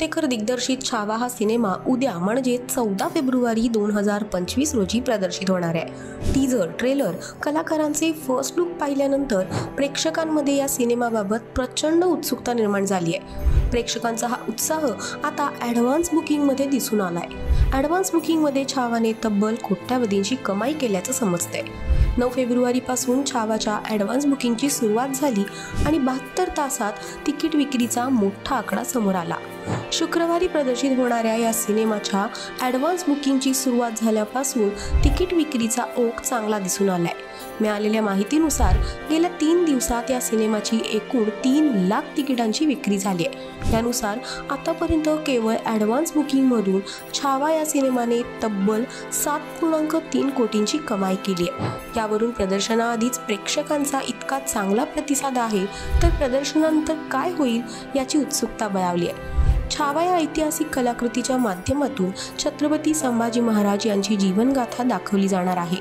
उत्तेकर दिग्दर्शित छावा हा सिनेमा उद्या म्हणजे 14 फेब्रुवारी 2025 रोजी प्रदर्शित होणार आहे। टीजर, ट्रेलर, कलाकारांचे फर्स्ट लुक पाहिल्यानंतर प्रेक्षकांमध्ये या सिनेमाबाबत प्रचंड उत्सुकता निर्माण झाली आहे। प्रेक्षकांचा हा उत्साह आता ॲडव्हान्स बुकिंगमध्ये दिसून आलाय। ॲडव्हान्स बुकिंगमध्ये छावाने तब्बल कोट्यावधींची कमाई केल्याचं समजतंय। 9 फेब्रुवारीपासून छावाच्या ॲडव्हान्स बुकिंगची सुरुवात झाली आणि 72 तासात तिकीट विक्रीचा मोठा आकडा समोर आला। शुक्रवारी प्रदर्शित होणाऱ्या या सिनेमाच्या ॲडव्हान्स बुकिंगची सुरुवात झाल्यापासून तिकीट विक्रीचा ओघ चांगला दिसून आलाय। मिळालेल्या माहितीनुसार गेल्या 3 दिवसात या सिनेमाची एकूण 3 लाख तिकिटांची विक्री झाली आहे। त्यानुसार आतापर्यंत केवळ ॲडव्हान्स बुकिंगमधून छावा या सिनेमाने तब्बल 7.3 कोटींची कमाई केली आहे। यावरून प्रदर्शनाआधीच प्रेक्षकांचा इतका चांगला प्रतिसाद आहे, तर प्रदर्शनानंतर काय होईल याची उत्सुकता बळावली आहे। छावा या ऐतिहासिक कलाकृतीच्या माध्यमातून छत्रपती संभाजी महाराज यांची जीवनगाथा दाखवली जाणार आहे।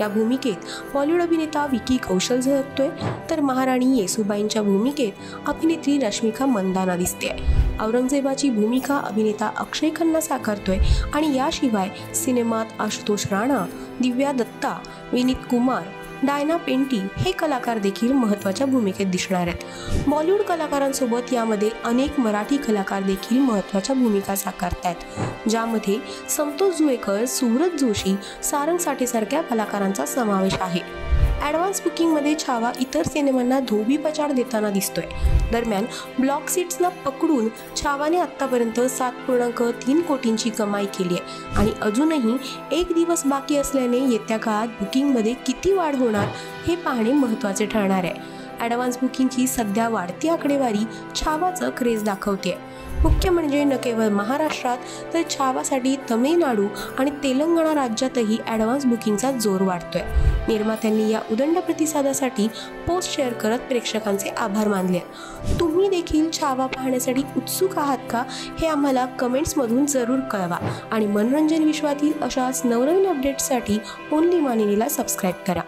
या भूमिकेत बॉलिवूड अभिनेता विकी कौशल झळकतोय, तर महाराणी येसूबाईंच्या भूमिकेत अभिनेत्री रश्मिका मंदाना दिसते। औरंगजेबाची भूमिका अभिनेता अक्षय खन्ना साकारतोय आणि याशिवाय सिनेमात आशुतोष राणा, दिव्या दत्ता, विनीत कुमार, डायना पेंटी हे कलाकार देखील महत्त्वाच्या भूमिकेत दिसणार आहेत। बॉलिवूड कलाकारांसोबत यामध्ये अनेक मराठी कलाकार देखील महत्त्वाच्या भूमिका साकारतात, ज्यामध्ये संतोष जुळेकर, सुव्रत जोशी, सारंग साठेसारख्या कलाकारांचा समावेश आहे। ॲडव्हान्स बुकिंगमध्ये छावा इतर सिनेमांना धोबीपछाड देताना दिसतोय। दरम्यान ब्लॉक सीट्सना पकडून छावाने आतापर्यंत 7.3 कोटींची कमाई केली आहे आणि अजूनही एक दिवस बाकी असल्याने येत्या काळात बुकिंगमध्ये किती वाढ होणार हे पाहणे महत्त्वाचे ठरणार आहे। ॲडव्हान्स बुकिंगची सध्या वाढती आकडेवारी छावाचं क्रेज दाखवते। मुख्य म्हणजे न केवळ महाराष्ट्रात तर छावासाठी तमिळनाडू आणि तेलंगणा राज्यातही ॲडव्हान्स बुकिंगचा जोर वाढतोय। निर्मात्यांनी या उदंड प्रतिसादासाठी पोस्ट शेअर करत प्रेक्षकांचे आभार मानले। तुम्ही देखील छावा पाहण्यासाठी उत्सुक आहात का हे आम्हाला कमेंट्समधून जरूर कळवा आणि मनोरंजन विश्वातील अशाच नवनवीन अपडेट्ससाठी ओनली मानिनीला सबस्क्राईब करा।